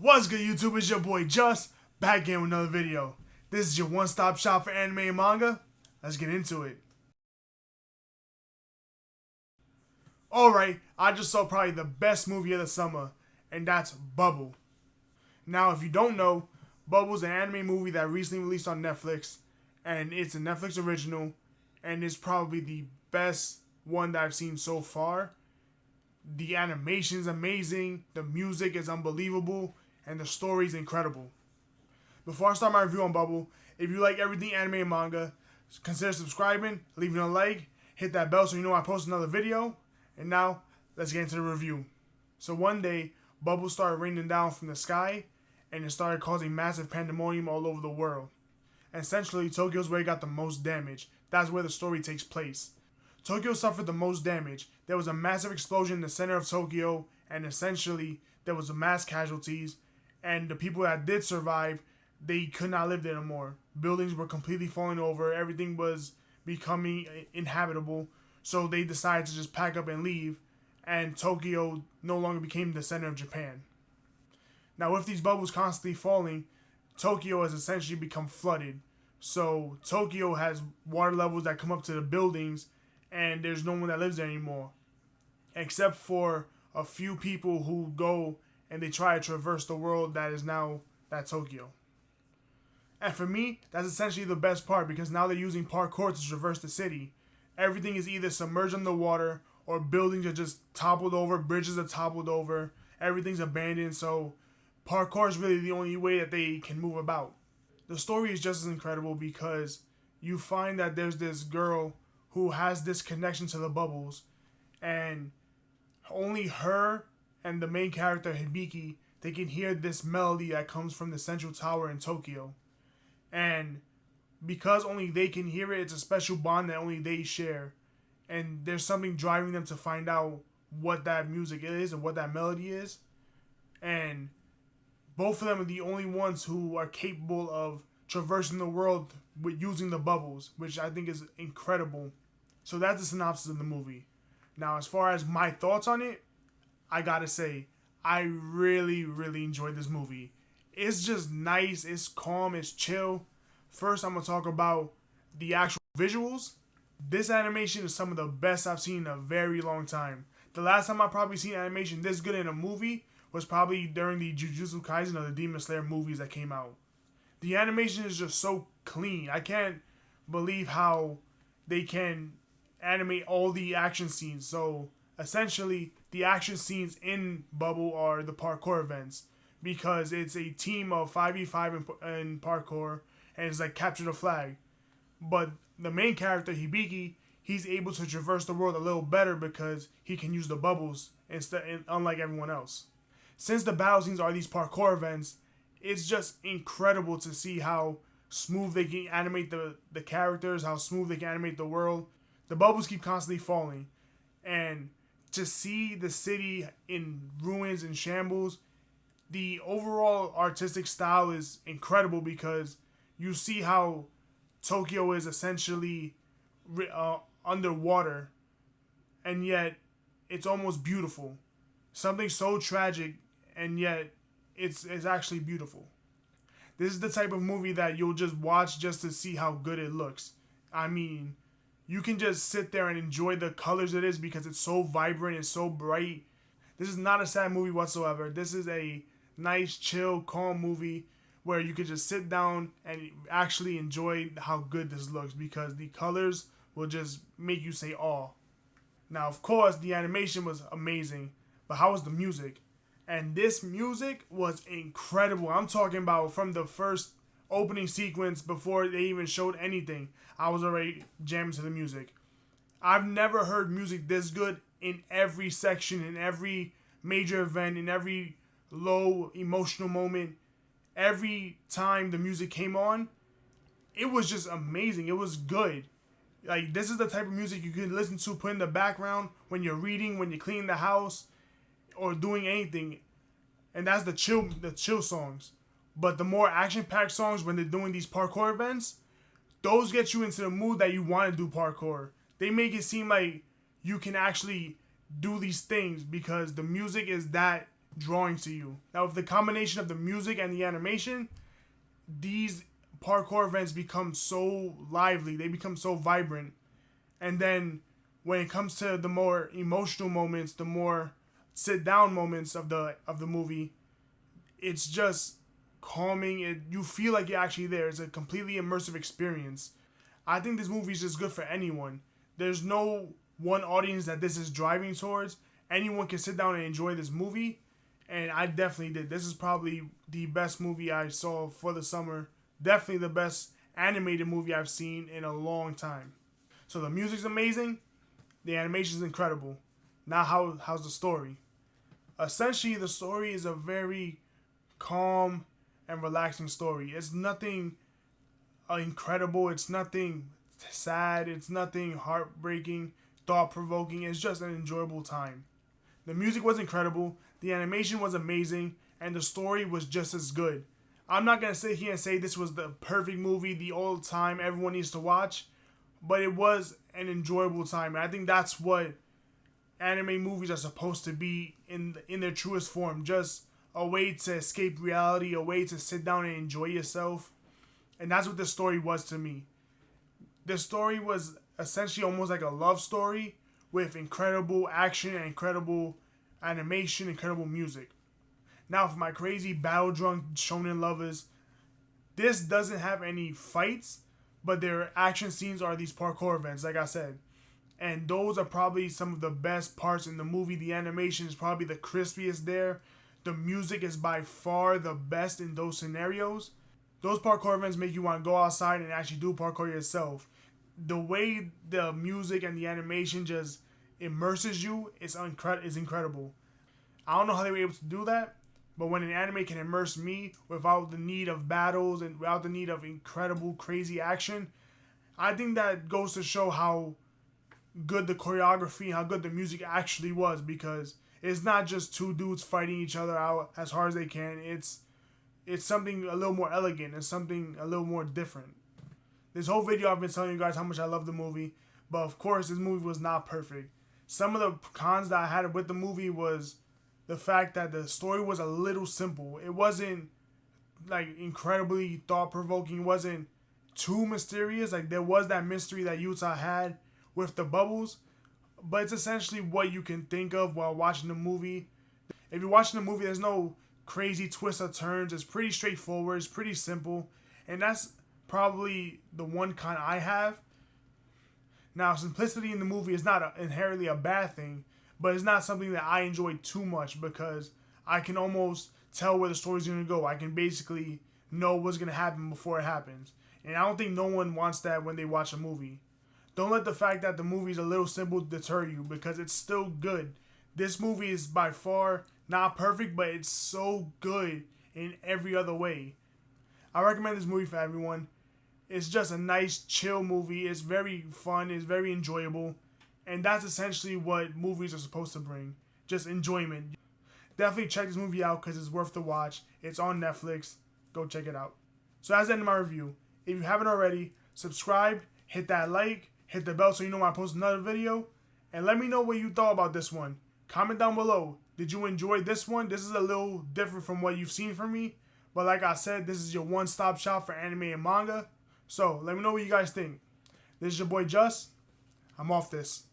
What's good, YouTube? It's your boy Just, back again with another video. This is your one-stop shop for anime and manga. Let's get into it. Alright, I just saw probably the best movie of the summer, and that's Bubble. Now, if you don't know, Bubble's an anime movie that recently released on Netflix, and it's a Netflix original, and it's probably the best one that I've seen so far. The animation's amazing, the music is unbelievable, and the story's incredible. Before I start my review on Bubble, if you like everything anime and manga, consider subscribing, leaving a like, hit that bell so you know I post another video. And now, let's get into the review. So one day, bubbles started raining down from the sky, and it started causing massive pandemonium all over the world. And essentially, Tokyo's where it got the most damage. That's where the story takes place. Tokyo suffered the most damage. There was a massive explosion in the center of Tokyo, and essentially, there was mass casualties, and the people that did survive, they could not live there anymore. Buildings were completely falling over, everything was becoming inhabitable, so they decided to just pack up and leave, and Tokyo no longer became the center of Japan. Now, with these bubbles constantly falling, Tokyo has essentially become flooded. So Tokyo has water levels that come up to the buildings, and there's no one that lives there anymore, except for a few people who go and they try to traverse the world that is now that Tokyo. And for me, that's essentially the best part, because now they're using parkour to traverse the city. Everything is either submerged underwater, or buildings are just toppled over, bridges are toppled over, everything's abandoned, so parkour is really the only way that they can move about. The story is just as incredible because you find that there's this girl who has this connection to the bubbles, and only her and the main character Hibiki, they can hear this melody that comes from the central tower in Tokyo. And because only they can hear it, it's a special bond that only they share. And there's something driving them to find out what that music is and what that melody is. And both of them are the only ones who are capable of traversing the world with using the bubbles, which I think is incredible. So that's the synopsis of the movie. Now, as far as my thoughts on it, I gotta say, I really, really enjoyed this movie. It's just nice, it's calm, it's chill. First, I'm gonna talk about the actual visuals. This animation is some of the best I've seen in a very long time. The last time I probably seen animation this good in a movie was probably during the Jujutsu Kaisen or the Demon Slayer movies that came out. The animation is just so clean. I can't believe how they can animate all the action scenes. So essentially, the action scenes in Bubble are the parkour events, because it's a team of 5v5 in parkour, and it's like capture the flag. But the main character, Hibiki, he's able to traverse the world a little better because he can use the bubbles unlike everyone else. Since the battle scenes are these parkour events, it's just incredible to see how smooth they can animate the characters, how smooth they can animate the world. The bubbles keep constantly falling, and to see the city in ruins and shambles, the overall artistic style is incredible, because you see how Tokyo is essentially underwater, and yet it's almost beautiful. Something so tragic, and yet it's actually beautiful. This is the type of movie that you'll just watch just to see how good it looks. I mean, you can just sit there and enjoy the colors it is, because it's so vibrant, it's so bright. This is not a sad movie whatsoever. This is a nice, chill, calm movie where you could just sit down and actually enjoy how good this looks, because the colors will just make you say aw. Now, of course, the animation was amazing, but how was the music? And this music was incredible. I'm talking about from the first opening sequence, before they even showed anything, I was already jamming to the music. I've never heard music this good in every section, in every major event, in every low emotional moment. Every time the music came on, it was just amazing. It was good. Like, this is the type of music you can listen to, put in the background when you're reading, when you're cleaning the house, or doing anything. And that's the chill songs. But the more action-packed songs, when they're doing these parkour events, those get you into the mood that you want to do parkour. They make it seem like you can actually do these things, because the music is that drawing to you. Now, with the combination of the music and the animation, these parkour events become so lively, they become so vibrant. And then when it comes to the more emotional moments, the more sit down moments of the movie, it's just calming. You feel like you're actually there. It's a completely immersive experience. I think this movie is just good for anyone. There's no one audience that this is driving towards. Anyone can sit down and enjoy this movie, and I definitely did. This is probably the best movie I saw for the summer. Definitely the best animated movie I've seen in a long time. So the music's amazing, the animation's incredible. Now how's the story? Essentially, the story is a very calm and relaxing story. It's nothing incredible. It's nothing sad. It's nothing heartbreaking, thought-provoking. It's just an enjoyable time. The music was incredible. The animation was amazing. And the story was just as good. I'm not going to sit here and say this was the perfect movie, the all-time everyone needs to watch. But it was an enjoyable time. And I think that's what anime movies are supposed to be in their truest form. Just a way to escape reality, a way to sit down and enjoy yourself. And that's what the story was to me. The story was essentially almost like a love story with incredible action and incredible animation, incredible music. Now, for my crazy battle drunk shonen lovers, this doesn't have any fights, but their action scenes are these parkour events, like I said. And those are probably some of the best parts in the movie. The animation is probably the crispiest there. The music is by far the best in those scenarios. Those parkour events make you want to go outside and actually do parkour yourself. The way the music and the animation just immerses you is incredible. I don't know how they were able to do that, but when an anime can immerse me without the need of battles and without the need of incredible, crazy action, I think that goes to show how good the choreography, how good the music actually was, because it's not just two dudes fighting each other out as hard as they can. It's something a little more elegant. It's something a little more different. This whole video I've been telling you guys how much I love the movie, but of course this movie was not perfect. Some of the cons that I had with the movie was the fact that the story was a little simple. It wasn't like incredibly thought-provoking. It wasn't too mysterious. Like there was that mystery that Utah had with the bubbles, but it's essentially what you can think of while watching the movie. If you're watching the movie, there's no crazy twists or turns. It's pretty straightforward. It's pretty simple, and that's probably the one con I have. Now, simplicity in the movie is not inherently a bad thing, but it's not something that I enjoy too much because I can almost tell where the story's going to go. I can basically know what's going to happen before it happens, and I don't think no one wants that when they watch a movie. Don't let the fact that the movie's a little simple deter you, because it's still good. This movie is by far not perfect, but it's so good in every other way. I recommend this movie for everyone. It's just a nice, chill movie. It's very fun. It's very enjoyable. And that's essentially what movies are supposed to bring. Just enjoyment. Definitely check this movie out because it's worth the watch. It's on Netflix. Go check it out. So that's the end of my review. If you haven't already, subscribe, hit that like, hit the bell so you know when I post another video. And let me know what you thought about this one. Comment down below. Did you enjoy this one? This is a little different from what you've seen from me. But like I said, this is your one-stop shop for anime and manga. So let me know what you guys think. This is your boy Just. I'm off this.